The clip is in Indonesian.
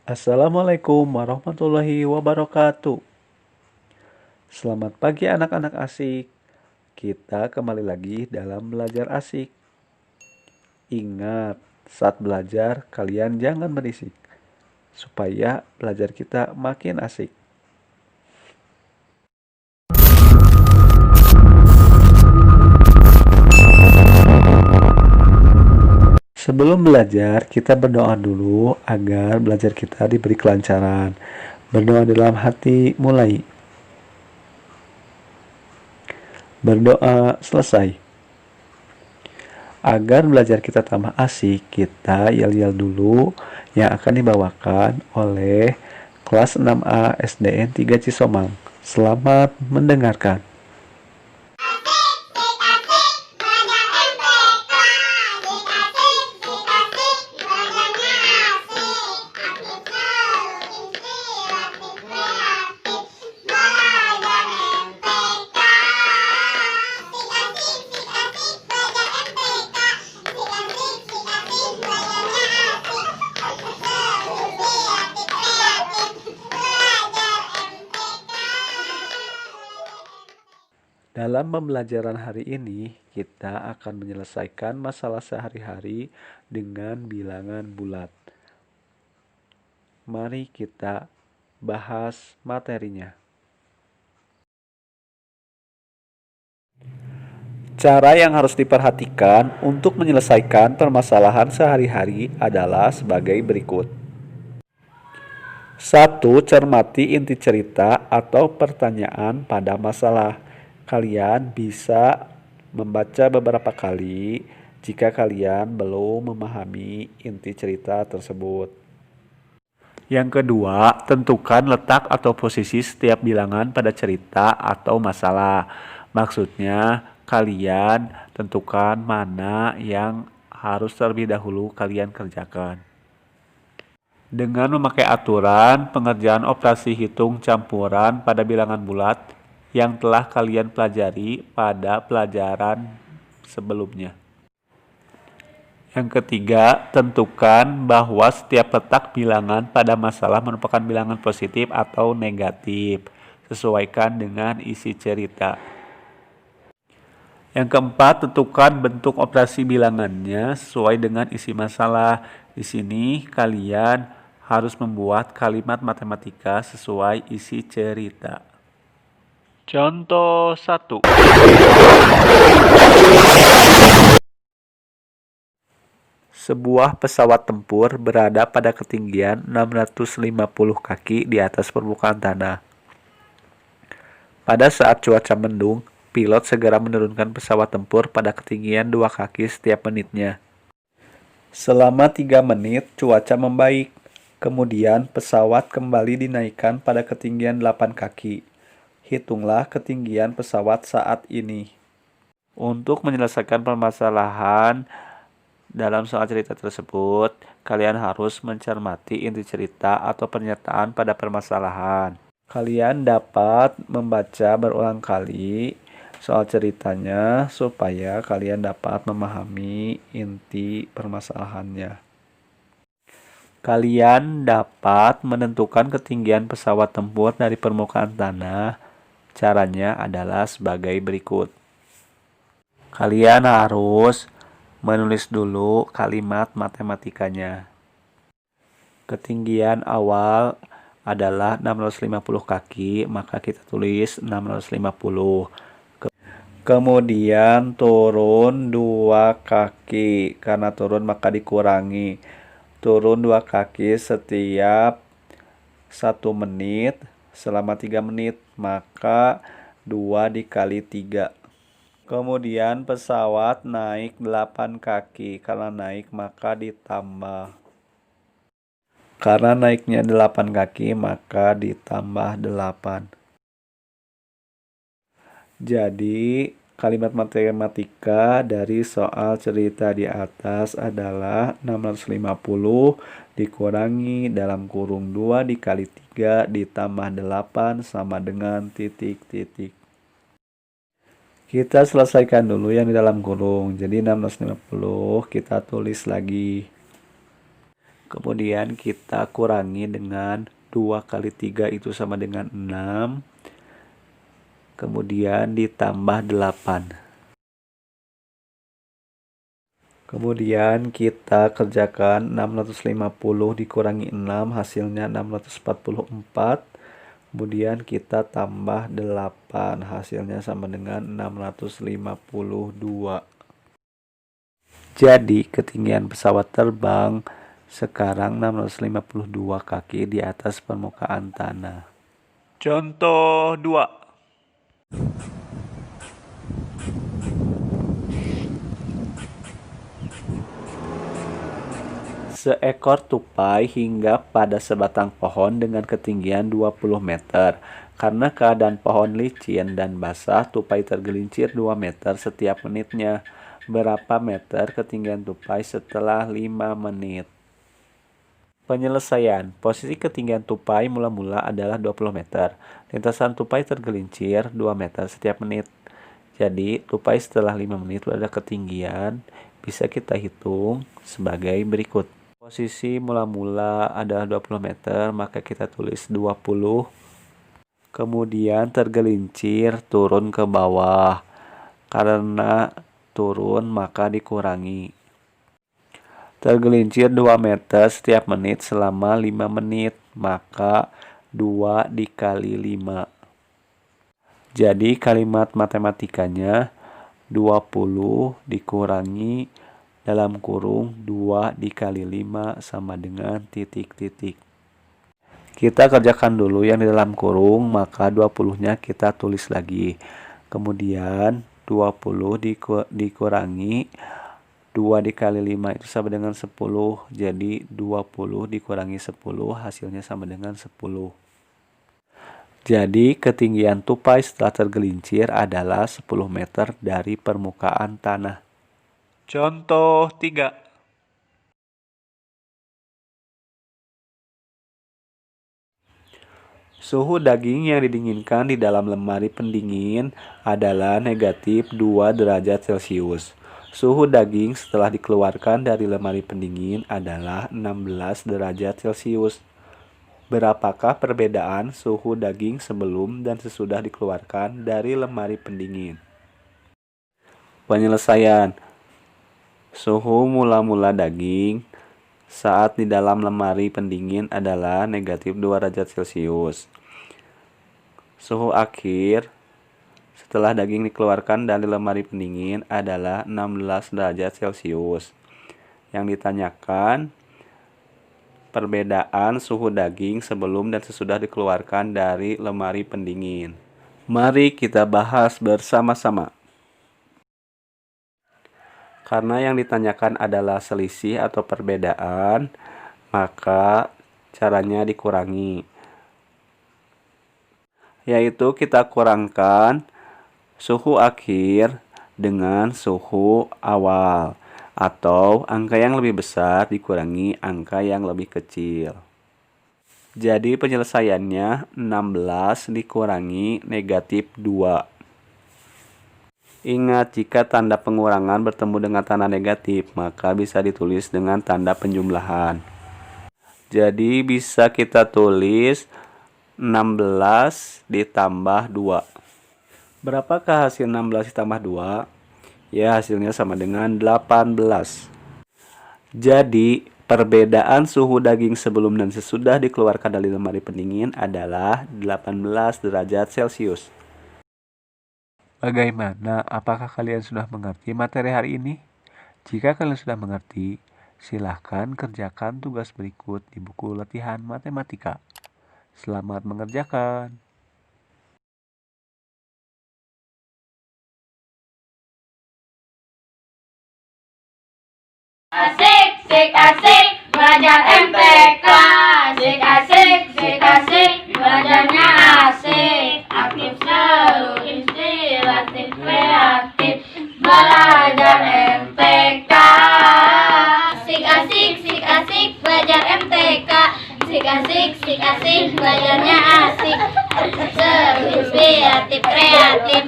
Assalamualaikum warahmatullahi wabarakatuh. Selamat pagi anak-anak asik. Kita kembali lagi dalam belajar asik. Ingat, saat belajar kalian jangan berisik supaya belajar kita makin asik. Sebelum belajar, kita berdoa dulu agar belajar kita diberi kelancaran. Berdoa dalam hati mulai. Berdoa selesai. Agar belajar kita tambah asik, kita yel-yel dulu yang akan dibawakan oleh kelas 6A SDN 3 Cisomang. Selamat mendengarkan. Dalam pembelajaran hari ini, kita akan menyelesaikan masalah sehari-hari dengan bilangan bulat. Mari kita bahas materinya. Cara yang harus diperhatikan untuk menyelesaikan permasalahan sehari-hari adalah sebagai berikut. 1. Cermati inti cerita atau pertanyaan pada masalah. Kalian bisa membaca beberapa kali jika kalian belum memahami inti cerita tersebut. Yang kedua, tentukan letak atau posisi setiap bilangan pada cerita atau masalah. Maksudnya, kalian tentukan mana yang harus terlebih dahulu kalian kerjakan. Dengan memakai aturan pengerjaan operasi hitung campuran pada bilangan bulat yang telah kalian pelajari pada pelajaran sebelumnya. Yang ketiga, tentukan bahwa setiap letak bilangan pada masalah merupakan bilangan positif atau negatif. Sesuaikan dengan isi cerita. Yang keempat, tentukan bentuk operasi bilangannya sesuai dengan isi masalah. Di sini kalian harus membuat kalimat matematika sesuai isi cerita. Contoh 1. Sebuah pesawat tempur berada pada ketinggian 650 kaki di atas permukaan tanah. Pada saat cuaca mendung, pilot segera menurunkan pesawat tempur pada ketinggian 2 kaki setiap menitnya. Selama 3 menit, cuaca membaik. Kemudian pesawat kembali dinaikkan pada ketinggian 8 kaki. Hitunglah ketinggian pesawat saat ini. Untuk menyelesaikan permasalahan dalam soal cerita tersebut, kalian harus mencermati inti cerita atau pernyataan pada permasalahan. Kalian dapat membaca berulang kali soal ceritanya supaya kalian dapat memahami inti permasalahannya. Kalian dapat menentukan ketinggian pesawat tempur dari permukaan tanah. Caranya adalah sebagai berikut. Kalian harus menulis dulu kalimat matematikanya. Ketinggian awal adalah 650 kaki, maka kita tulis 650. Kemudian turun 2 kaki, karena turun maka dikurangi. Turun 2 kaki setiap 1 menit selama 3 menit, maka 2 dikali 3. Kemudian pesawat naik 8 kaki, karena naik maka ditambah. Karena naiknya 8 kaki maka ditambah 8. Jadi kalimat matematika dari soal cerita di atas adalah 650 dikurangi dalam kurung 2 dikali 3 ditambah 8 sama dengan titik-titik. Kita selesaikan dulu yang di dalam kurung. Jadi 650 kita tulis lagi. Kemudian kita kurangi dengan 2 kali 3 itu sama dengan 6. Kemudian ditambah 8. Kemudian kita kerjakan 650 dikurangi 6 hasilnya 644. Kemudian kita tambah 8 hasilnya sama dengan 652. Jadi ketinggian pesawat terbang sekarang 652 kaki di atas permukaan tanah. Contoh 2. Seekor tupai hinggap pada sebatang pohon dengan ketinggian 20 meter. Karena keadaan pohon licin dan basah, tupai tergelincir 2 meter setiap menitnya. Berapa meter ketinggian tupai setelah 5 menit? Penyelesaian. Posisi ketinggian tupai mula-mula adalah 20 meter. Lintasan tupai tergelincir 2 meter setiap menit. Jadi, tupai setelah 5 menit pada ketinggian bisa kita hitung sebagai berikut. Posisi mula-mula adalah 20 meter, maka kita tulis 20. Kemudian tergelincir turun ke bawah. Karena turun maka dikurangi. Tergelincir 2 meter setiap menit selama 5 menit, maka 2 dikali 5. Jadi kalimat matematikanya 20 dikurangi dalam kurung 2 dikali 5 sama dengan titik-titik. Kita kerjakan dulu yang di dalam kurung, maka 20-nya kita tulis lagi. Kemudian 20 dikurangi 2 dikali 5 itu sama dengan 10. Jadi 20 dikurangi 10 hasilnya sama dengan 10. Jadi ketinggian tupai setelah tergelincir adalah 10 meter dari permukaan tanah. Contoh 3. Suhu daging yang didinginkan di dalam lemari pendingin adalah negatif 2 derajat Celcius. Suhu daging setelah dikeluarkan dari lemari pendingin adalah 16 derajat Celcius. Berapakah perbedaan suhu daging sebelum dan sesudah dikeluarkan dari lemari pendingin? Penyelesaian. Suhu mula-mula daging saat di dalam lemari pendingin adalah negatif 2 derajat Celcius. Suhu akhir setelah daging dikeluarkan dari lemari pendingin adalah 16 derajat Celcius. Yang ditanyakan perbedaan suhu daging sebelum dan sesudah dikeluarkan dari lemari pendingin. Mari kita bahas bersama-sama. Karena yang ditanyakan adalah selisih atau perbedaan, maka caranya dikurangi. Yaitu kita kurangkan suhu akhir dengan suhu awal. Atau angka yang lebih besar dikurangi angka yang lebih kecil. Jadi penyelesaiannya 16 dikurangi negatif 2. Ingat, jika tanda pengurangan bertemu dengan tanda negatif, maka bisa ditulis dengan tanda penjumlahan. Jadi bisa kita tulis 16 ditambah 2. Berapakah hasil 16 ditambah 2? Ya, hasilnya sama dengan 18. Jadi, perbedaan suhu daging sebelum dan sesudah dikeluarkan dari lemari pendingin adalah 18 derajat Celcius. Bagaimana? Apakah kalian sudah mengerti materi hari ini? Jika kalian sudah mengerti, silahkan kerjakan tugas berikut di buku latihan matematika. Selamat mengerjakan. Asik, sik asik, belajar MTK. Asik, asik, sik asik, belajarnya asik. Aktif seru, inspiratif, kreatif, belajar MTK. Asik, asik, sik asik, belajar MTK. Asik, asik, sik asik, belajarnya asik. Seru, inspiratif, kreatif,